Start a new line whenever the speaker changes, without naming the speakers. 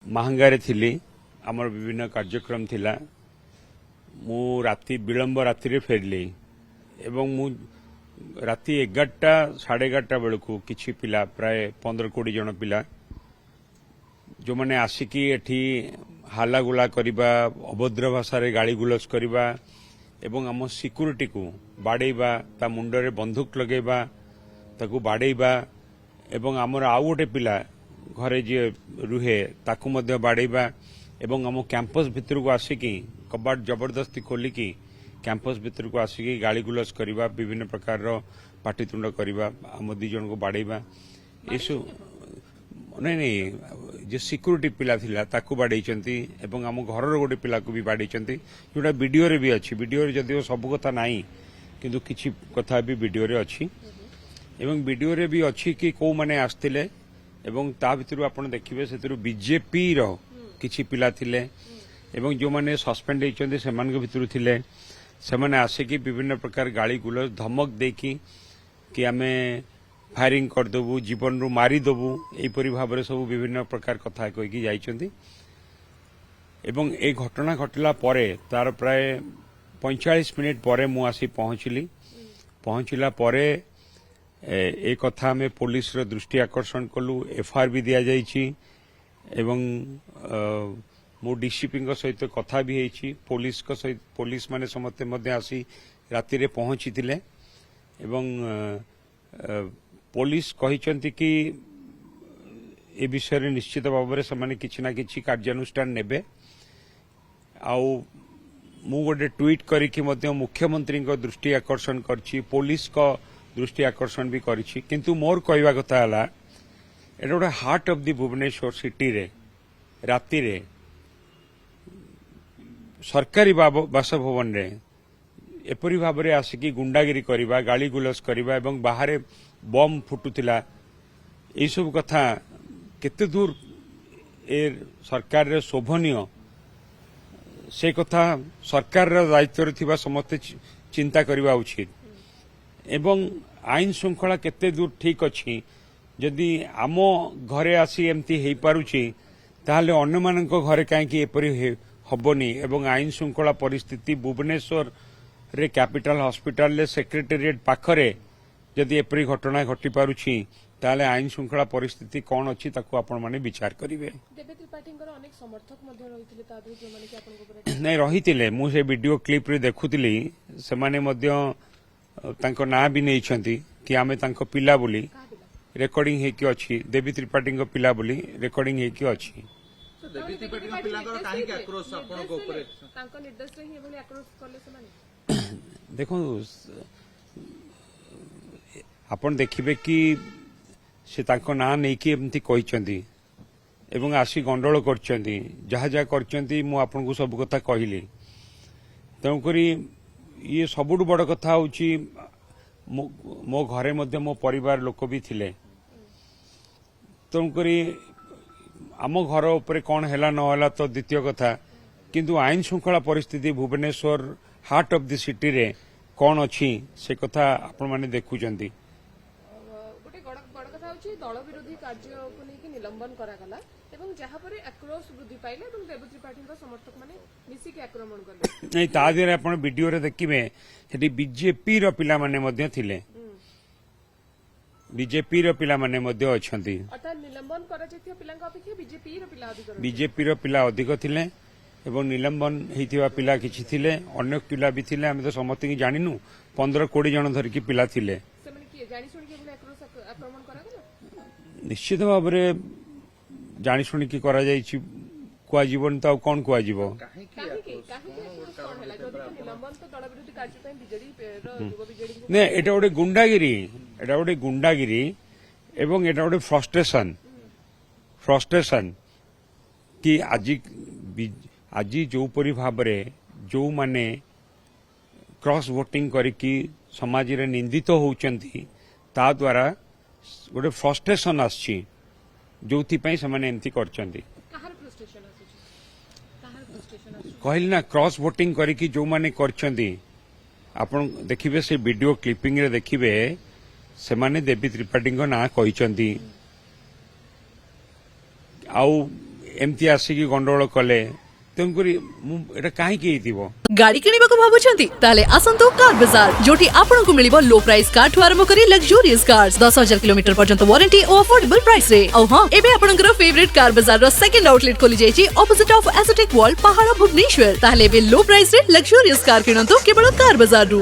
महांगारे थिली आमर विभिन्न कार्यक्रम थिला मु राति विलंब राति रे फेरली एवं मु राति 11टा 11:30 बेलू किछि पिला प्राय 15-20 जन पिला जो मैंने आसिकी एठी हाला गुला करिबा अभद्र भाषा रे गाली गुलस करिबा एवं आम सिक्यूरिटी को बाड़ेबा ता मुंडरे बंदूक लगेबा ताकू बाड़ेबा एवं आमर आउ गोटे पिला घरे जे रुहे ताकू मध्य बाड़ेबा एवं आम कैंपस भितर को आसिकी कबाट जबरदस्ती खोलिकी कैंपस भितर को आसिकी गाली गुलस करिबा विभिन्न प्रकार रो पाटितुंड करिबा आम दी जन को बाड़ेबा एसु नहीं नहीं जो सिक्यूरिटी पिला थिला ताकू बाड़ेइचंती एवं आम घरर गोटे पिला को भी बाड़ेइचंती जोटा वीडियो रे भी अछि वीडियो रे जदिओ सब कथा नाही किंतु किछि कथा भी वीडियो रे अछि एवं वीडियो रे भी अछि कि को माने आस्तिले एवं ता भितरु आपण देखिबे सेतिरु बीजेपी रो किछि पिला थिले एवं जो माने सस्पेंड हेइचंती सेमान के भितरु थिले सेमाने आसे कि विभिन्न प्रकार गाली गुलस धमक देकी कि आमे फायरिंग करदेबू जीवन रू मारिदेबू यहीपरी भाव सब विभिन्न प्रकार कथा कहीकि जाइछंती एवं ए घटना घटला परे तार प्राय 45 मिनिट परे मु आसी पहुंचला परे ए कथा में पुलिस रो दृष्टि आकर्षण कलु एफआईआर भी दिया जाइछि एवं मो डीसीपी सहित कथा भी हेछि पुलिस माने समस्त मध्य आसी राति रे पहुंचीतिले एवं पुलिस कहिचंती कि ए विषय रे निश्चित भाव में से किछि ना किछि कार्यानुष्ठान नेबे आउ मु गोटे ट्वीट करिकि मध्य मुख्यमंत्री को दृष्टि आकर्षण करछि पुलिस को दृष्टि आकर्षण भी करिछि किंतु मोर कहवा कथा हला एटा गोटे heart of the Bhubaneswar city रे राति रे सरकारी बासभवन रे एपरी भाव में आसिकी गुंडागिरी करवा गाली गुलस करवा एवं बाहर बम फुटुला यही सब कथा केते दूर ए सरकार रे शोभनीय से कथा सरकार दायित्व थिबा समस्त चिंता करवा उचित एवं आईन श्रृंखला केते दूर ठीक अछि जदि आम घरे आसी एमती हेई पारुछि ताहले अन्य मानक घरे काहेकि एपरी हबनी एवं आईन श्रृंखला परिस्थिति भुवनेश्वर रे कैपिटल हॉस्पिटल ले सेक्रेटेरिएट पाखरे जदि एपरी घटना घटी पारुछि ताले आईन श्रृंखला परिस्थिति कौन अछि ताकू आपण माने विचार करिवे
देबे त्रिपाठींकर अनेक समर्थक मध्ये रहिथिले ता दु जे माने कि आपण को
नहीं रहिथिले मु से वीडियो क्लिप रे देखुतिली से माने मध्ये तांको ना भी नै छंती कि आमे तांको पिला बोली रेकॉर्डिंग हे कि अछि देवी त्रिपाठी को पिला बोली रेकॉर्डिंग हे कि अछि
देवी त्रिपाठी को पिला कर काहे कि आक्रोश आपण को ऊपर
तांको निर्देश रे ही बोली आक्रोश करले से माने
देखो आपण देखिबे कि से तांको ना नै कि एमती कहिचंती एवं आसी गंडोल करचंती जहा जहा करचंती मु आपन को सब कथा कहिली तौ करी ये सबुठ बड़ कथा होची मो घरे मध्य मो परिवार लोक भी थिले तौ करी आम घर ऊपर कौन हैला न हैला तो द्वितीय कथा किंतु आईन श्रृंखला परिस्थिति Bhubaneswar heart of the city रे कौन अछि से कथा आपण माने देखुचंती
गोटे बड़ कथा होची दल विरोधी कार्य को लेके निलंबन करा गला एवं जहा पर आक्रोश वृद्धि पाइले एवं देव त्रिपाठी समर्थक माने मिसी के आक्रमण करले
नहीं ता दिरे आपण वीडियो रे देखिबे सेठी बीजेपी रो पिला माने मध्य थिले बीजेपी रो पिला माने मध्य अछंती
अर्थात निलंबन करा जतिया पिलांका अपेक्षा बीजेपी रो पिला अधिक
बीजेपी रो पिला अधिक थिले एवं निलंबन हेतिवा पिला किछि थिले अन्य पिला भी थिले हम तो समस्त की जानिनु 15-20 जन धर की पिला थिले
से माने कि जानि सुनि के बोले आक्रोश आक्रमण करा गला
निश्चित भाव में जानि सुनि की करा जाइछि कुआ जीवन तो कौन कुआ जीव
काहे कि कोन हला जदि निलंबन तो दल विरोधी कार्य पय बीजेडी रो युवा बीजेडी
ने एटा गोटे गुंडागिरी एवं एटा गोटे फ्रस्ट्रेशन कि आज जो परी भाव जो माने क्रॉस वोटिंग करिकी समाज रे निंदित होउचंती ता द्वारा गोटे फ्रस्ट्रेशन आछि जोथि पई समान एमती करचंती
कहार फ्रस्ट्रेशन आछि
कहली ना क्रॉस वोटिंग करिकी जो माने करचंती आपण देखिबे से वीडियो क्लिपिंग रे देखिबे से माने देवी त्रिपाठी ना कहिचंती आउ एमती आसिकी गंडगोल कले तेणुकरी एटा कहीं
गाड़ी किणिबाकु भाबुछंती ताले आसंतु कार बाजार जोटी आपनकु मिलिबो लो प्राइस कार ठु आरंभ करी लग्जरियस कार्स 10,000 किलोमीटर पर्यंत वारंटी और अफोर्डेबल प्राइस रे औ हां एबे आपनकर फेवरेट कार बाजार रो सेकंड आउटलेट खोली जायछि ऑपोजिट ऑफ एसोटेक वॉल पहाड़ भुवनेश्वर ताले एबे लो प्राइस रे लग्जरियस कार किणंतु केवल कार बाजार रु।